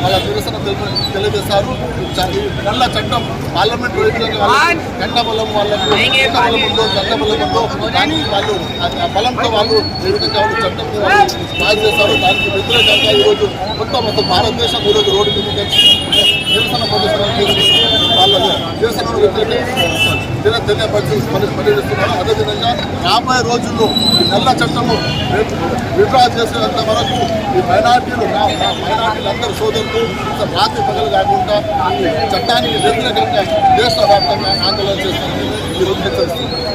వాళ్ళ నిరసన తెలియజేశారు. నల్ల చట్టం పార్లమెంట్ గంటబలం వాళ్ళకు గంటబలం ఉందో గంటబలం ఉందో కానీ వాళ్ళు ఆ బలంతో వాళ్ళు ఏ విధంగా వాళ్ళు చట్టం పాస్ చేశారు. దానికి వ్యతిరేకంగా ఈరోజు మొత్తం భారతదేశం ఈరోజు రోడ్డు మీద నిరసన ప్రదర్శన వాళ్ళ నిరసనను తెలియజేస్తున్నారు. అదేవిధంగా రాబోయే రోజుల్లో ఈ నల్ల చట్టము విడ్రా చేసేంత వరకు ఈ మైనార్టీలు అందరూ సోదరులు రాత్రి పగలు కాకుండా ఈ చట్టానికి వ్యతిరేకంగా దేశవ్యాప్తంగా ఆందోళన చేస్తారని ఈరోజు హెచ్చరిస్తున్నారు.